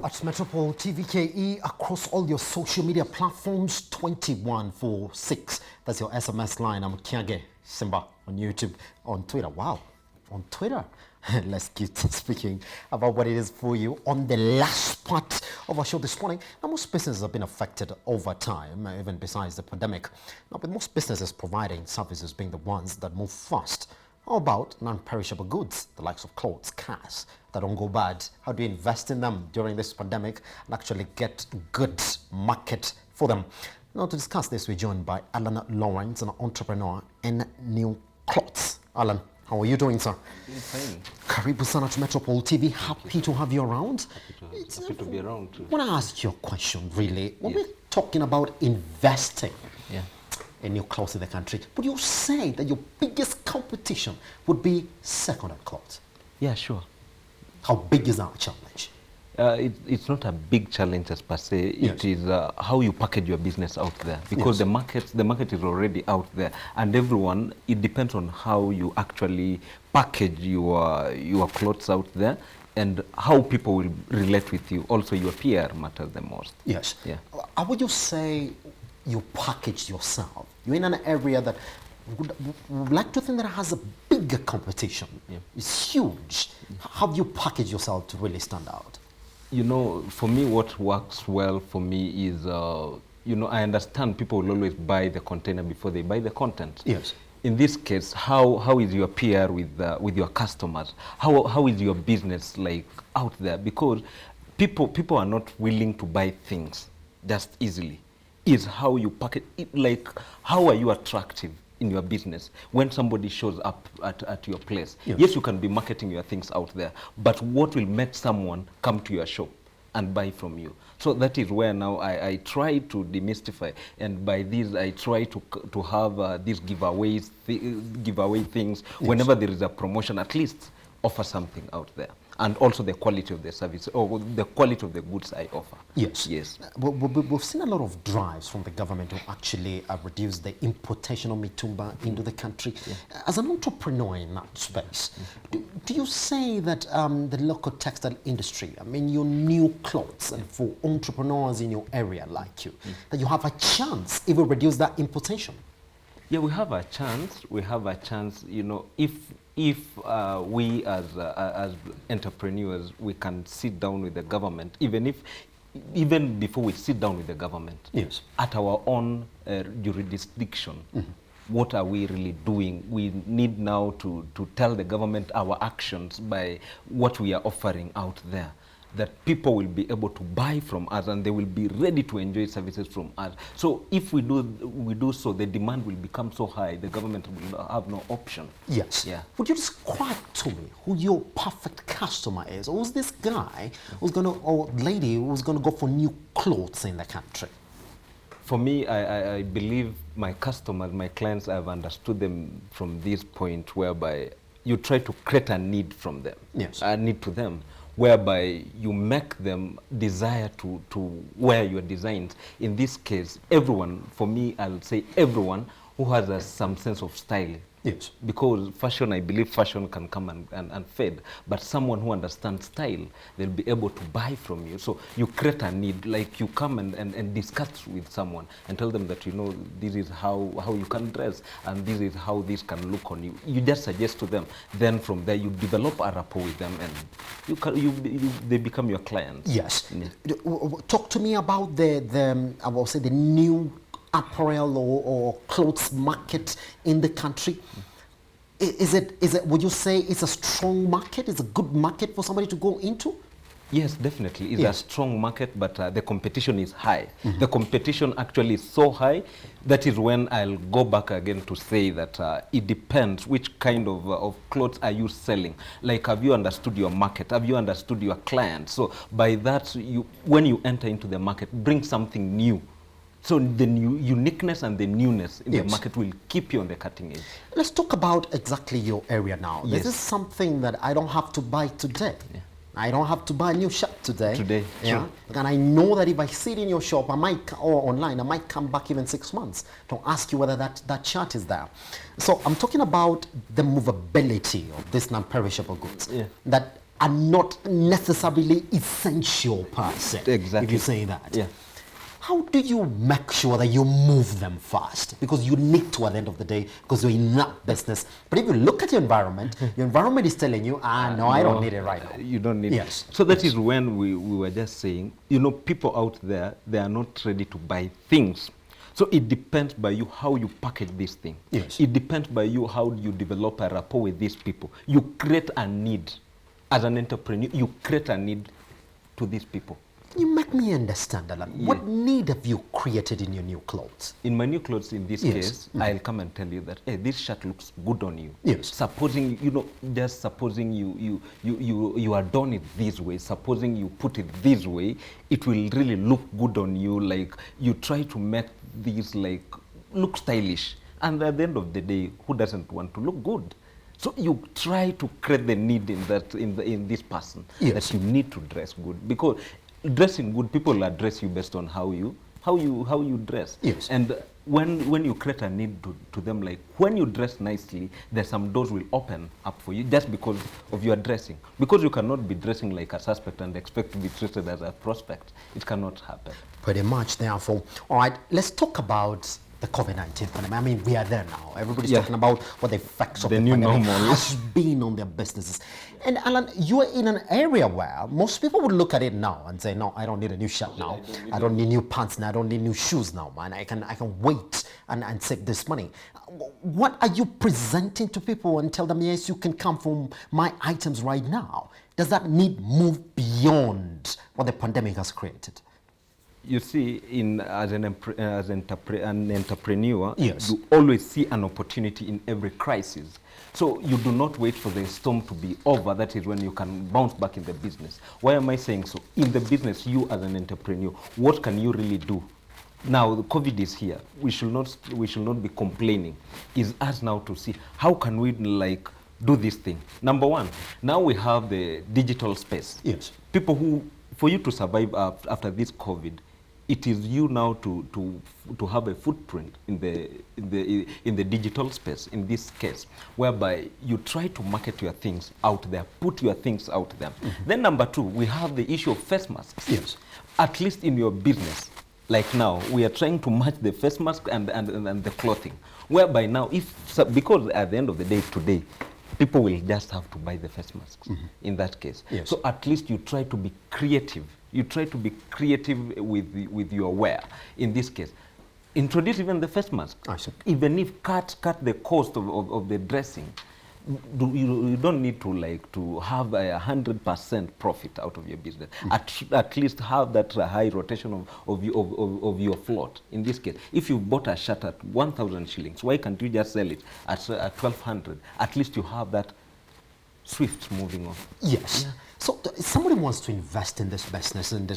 At Metropole TVKE across all your social media platforms, 2146. That's your SMS line. I'm Kiage Simba on YouTube, on Twitter. Wow, on Twitter. Let's keep speaking about what it is for you on the last part of our show this morning. Now, most businesses have been affected over time, even besides the pandemic. Now, with most businesses providing services being the ones that move fast. How about non-perishable goods, the likes of clothes, cars that don't go bad? How do you invest in them during this pandemic and actually get good market for them? Now, to discuss this, we're joined by Alan Lawrence, an entrepreneur in new clothes. Alan, how are you doing, sir? Fine. Karibu sana to Metropole TV. Happy to have you around. Happy to be around too. I want to ask you a question, really. When we're talking about investing in new clothes in the country, would you say that your biggest competition would be second-hand clothes? Yeah, sure. How big is that challenge? It's not a big challenge as per se. It is how you package your business out there, because the market is already out there, and everyone, it depends on how you actually package your clothes out there and how people will relate with you. Also, your PR matters the most. Yes. Yeah. How would you say you package yourself? You're in an area that would like to think that it has a bigger competition. It's huge. How do you package yourself to really stand out? You know, for me, what works well for me is, you know, I understand people will always buy the container before they buy the content. Yes. In this case, how is your PR with your customers? How is your business like out there? Because people are not willing to buy things just easily. Is how you package it, like how are you attractive in your business when somebody shows up at your place? Yes, you can be marketing your things out there, but what will make someone come to your shop and buy from you? So that is where now I try to demystify, and by this I try to have these giveaway things. Whenever there is a promotion, at least offer something out there. And also the quality of the service, or the quality of the goods I offer. Yes. Yes. We've seen a lot of drives from the government to actually reduce the importation of mitumba into the country. As an entrepreneur in that space, do you say that the local textile industry, I mean your new clothes, and for entrepreneurs in your area like you, that you have a chance if we reduce that importation? Yeah, we have a chance. We have a chance, you know, if we as entrepreneurs, we can sit down with the government, even before we sit down with the government, at our own jurisdiction, what are we really doing? We need now to tell the government our actions by what we are offering out there, that people will be able to buy from us and they will be ready to enjoy services from us. So if we do so, the demand will become so high, the government will have no option. Yes. Yeah. Would you describe to me who your perfect customer is? Who's this guy who's going to, or lady who's going to go for new clothes in the country? For me, I believe my customers, my clients, I've understood them from this point whereby you try to create a need from them, a need to them, whereby you make them desire to wear your designs. In this case, everyone, for me, I'll say everyone who has some sense of style. Yes. Because fashion, I believe fashion can come and fade, but someone who understands style, they'll be able to buy from you. So you create a need, like you come and discuss with someone and tell them that, you know, this is how you can dress and this is how this can look on you. You just suggest to them. Then from there, you develop a rapport with them and they become your clients. Yes. Talk to me about I will say the new apparel or clothes market in the country. Is it, would you say it's a strong market? It's a good market for somebody to go into? Yes, definitely. It's a strong market, but the competition is high. The competition actually is so high. That is when I'll go back again to say that it depends which kind of clothes are you selling. Like, have you understood your market? Have you understood your clients? So by that, when you enter into the market, bring something new. So the new uniqueness and the newness in the market will keep you on the cutting edge. Let's talk about exactly your area now. This is something that I don't have to buy today. I don't have to buy a new shirt today. Yeah. And I know that if I see it in your shop, or online, I might come back even 6 months to ask you whether that shirt is there. So I'm talking about the movability of these non-perishable goods. That are not necessarily essential per se. Exactly. If you say that. Yeah. How do you make sure that you move them fast? Because you need to at the end of the day, because you're in that business. But if you look at your environment is telling you, no, I don't need it right now. You don't need yes. it. So that is when we were just saying, you know, people out there, they are not ready to buy things. So it depends by you how you package this thing. Yes. It depends by you how you develop a rapport with these people. You create a need. As an entrepreneur, you create a need to these people. You make me understand, Alan. Yeah. What need have you created in your new clothes? In my new clothes, in this case, I'll come and tell you that, hey, this shirt looks good on you. Yes. Supposing, you know, just supposing you adorn it this way, supposing you put it this way, it will really look good on you. Like, you try to make these, like, look stylish. And at the end of the day, who doesn't want to look good? So you try to create the need in that, in this person, that you need to dress good. Because dressing good, people address you based on how you dress. Yes. And when you create a need to them, like when you dress nicely, there's some doors will open up for you just because of your dressing. Because you cannot be dressing like a suspect and expect to be treated as a prospect. It cannot happen. Pretty much, therefore. All right, let's talk about the COVID-19 pandemic. I mean, we are there now. Everybody's talking about what the effects of the new pandemic normal has been on their businesses. And Alan, you are in an area where most people would look at it now and say, no, I don't need a new shirt now. I don't need new pants now. I don't need new shoes now, man. I can wait and save this money. What are you presenting to people and tell them, yes, you can come from my items right now? Does that need move beyond what the pandemic has created? You see, as an entrepreneur, yes, you always see an opportunity in every crisis. So you do not wait for the storm to be over. That is when you can bounce back in the business. Why am I saying so? In the business, you as an entrepreneur, what can you really do? Now, the COVID is here. We should not be complaining. It's us now to see how can we like do this thing. Number one, now we have the digital space. Yes. People who, for you to survive after this COVID, it is you now to have a footprint in the digital space, in this case, whereby you try to market your things out there, put your things out there. Then number two, we have the issue of face masks. Yes. At least in your business, like now, we are trying to match the face mask and the clothing, whereby now, because at the end of the day today, people will just have to buy the face masks in that case. Yes. So at least you try to be creative. You try to be creative with your wear. In this case, introduce even the face mask. Even if cut the cost of the dressing, you don't need to have 100% profit out of your business. At least have that high rotation of your float. In this case, if you bought a shirt at 1,000 shillings, why can't you just sell it at 1,200? At least you have that swift moving on. Yes. Yeah. So somebody wants to invest in this business, and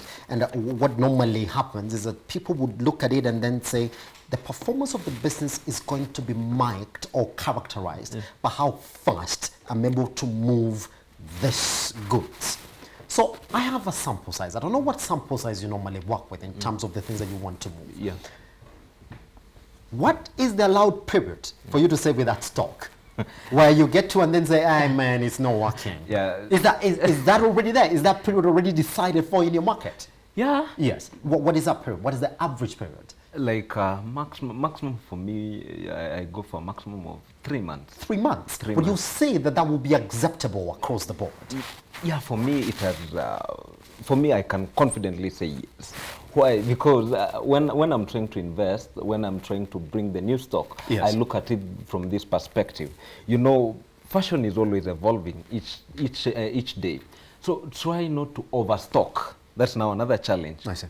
what normally happens is that people would look at it and then say the performance of the business is going to be marked or characterized by how fast I'm able to move this goods. So I have a sample size. I don't know what sample size you normally work with in terms of the things that you want to move. Yeah. What is the allowed period for you to say with that stock? Where you get to and then say, hey man, it's not working. Yeah. Is that already there? Is that period already decided for in your market? Yeah. Yes. What is that period? What is the average period? Like maximum for me, I go for a maximum of 3 months. 3 months? 3 Would months. you say that would be acceptable across the board? Yeah, for me it has. For me, I can confidently say yes. Why? Because when I'm trying to invest, when I'm trying to bring the new stock, yes, I look at it from this perspective. You know, fashion is always evolving each day. So try not to overstock. That's now another challenge. I see.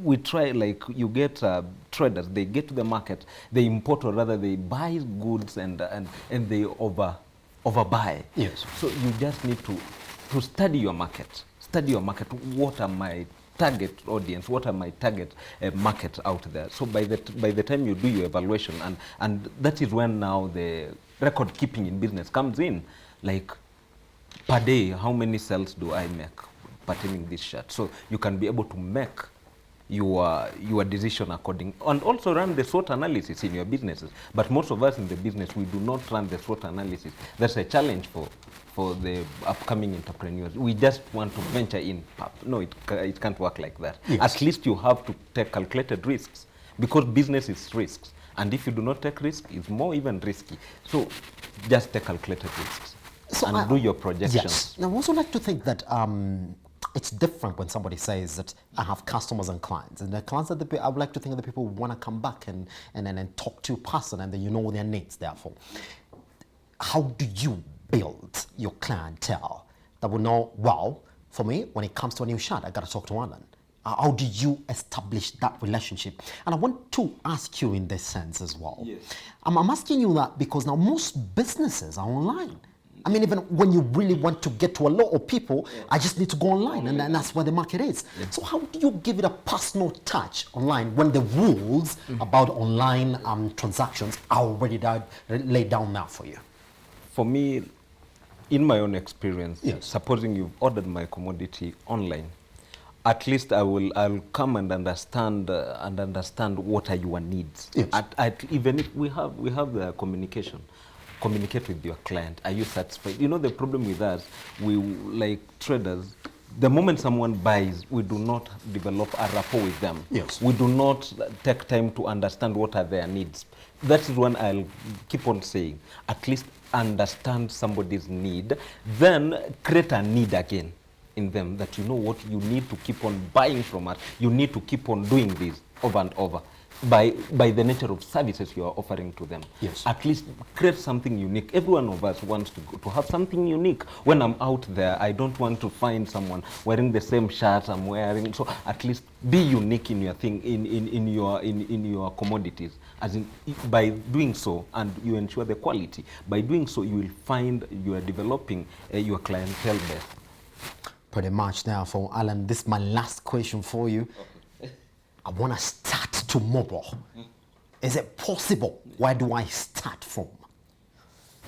We try, like, you get traders, they get to the market, they import, or rather they buy goods and they overbuy. Yes. So you just need to study your market. Study your market. What are my target audience? What are my target market out there? So by the time you do your evaluation, and that is when now the record keeping in business comes in. Like, per day, how many sales do I make pertaining this shirt? So you can be able to make your decision according, and also run the SWOT analysis in your businesses. But most of us in the business, we do not run the SWOT analysis. That's a challenge for the upcoming entrepreneurs. We just want to venture in. No, it can't work like that. Yes. At least you have to take calculated risks, because business is risks. And if you do not take risk, it's more even risky. So just take calculated risks and do your projections. Yes. Now, I also like to think that it's different when somebody says that I have customers and clients. And the clients, I would like to think that the people want to come back and talk to a person, and then you know their needs, therefore. How do you build your clientele that will know, well, for me, when it comes to a new shot, I got to talk to Alan? How do you establish that relationship? And I want to ask you in this sense as well. Yes. I'm asking you that because now most businesses are online. I mean, even when you really want to get to a lot of people, I just need to go online, and that's where the market is. So how do you give it a personal touch online when the rules about online transactions are already laid down now for you? For me, in my own experience, yes. Supposing you've ordered my commodity online, at least I'll come and understand what are your needs. Yes. Even if we have the communication. Communicate with your client. Are you satisfied? You know, the problem with us, we, like traders, the moment someone buys, we do not develop a rapport with them. Yes. We do not take time to understand what are their needs. That is when I'll keep on saying, at least understand somebody's need, then create a need again in them, that you know what, you need to keep on buying from us. You need to keep on doing this over and over. By the nature of services you are offering to them. Yes. At least create something unique. Every one of us wants to have something unique. When I'm out there, I don't want to find someone wearing the same shirt I'm wearing. So at least be unique in your thing, in your commodities. As in, by doing so, and you ensure the quality. By doing so, you will find you are developing your clientele base. Pretty much. Now, for Alan, this is my last question for you. Okay. I want to start tomorrow. Is it possible? Where do I start from?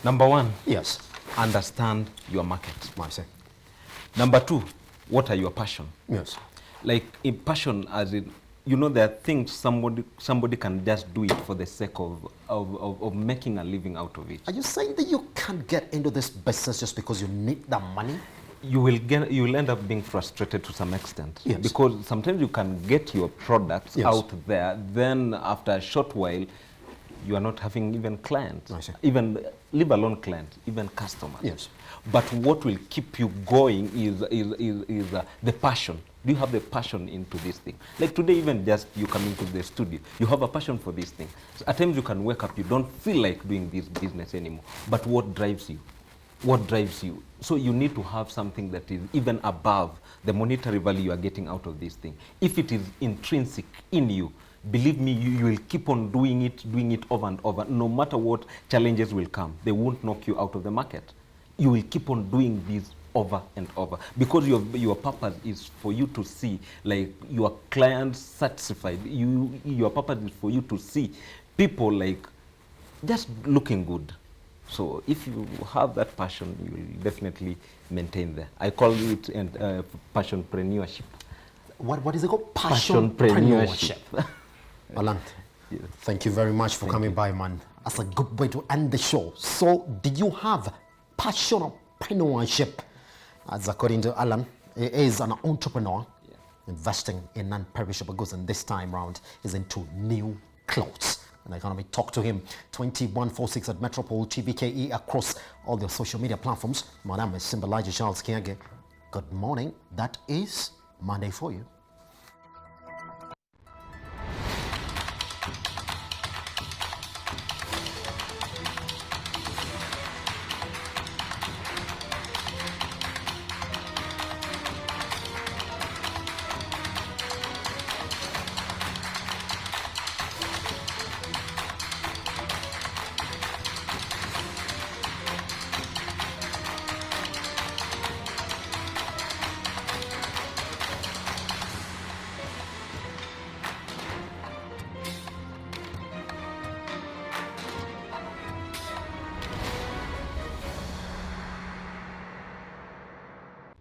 Number one, yes, understand your market. I see. Number two, what are your passion? Yes. Like in passion, as in, you know, there are things somebody can just do it for the sake of making a living out of it. Are you saying that you can't get into this business just because you need the money? You will end up being frustrated to some extent. Yes. Because sometimes you can get your products yes. out there, then after a short while, you are not having even clients, even leave alone clients, even customers. Yes. But what will keep you going is the passion. Do you have the passion into this thing? Like today, even just you come into the studio, you have a passion for this thing. So at times you can wake up, you don't feel like doing this business anymore. But what drives you? What drives you? So you need to have something that is even above the monetary value you are getting out of this thing. If it is intrinsic in you, believe me, you will keep on doing it over and over. No matter what challenges will come, they won't knock you out of the market. You will keep on doing this over and over, because your purpose is for you to see like your clients satisfied. Your purpose is for you to see people like just looking good. So if you have that passion, you will definitely maintain that. I call it passionpreneurship. What is it called? Passionpreneurship. Alan, yes. Thank you very much for coming by, man. That's a good way to end the show. So, did you have passionpreneurship? As according to Alan, he is an entrepreneur investing in non-perishable goods, and this time round is into new clothes. And I'm going to talk to him 2146 at Metropole TVKE across all the social media platforms. My name is Simbalaji Charles Kiage. Good morning. That is Monday for you.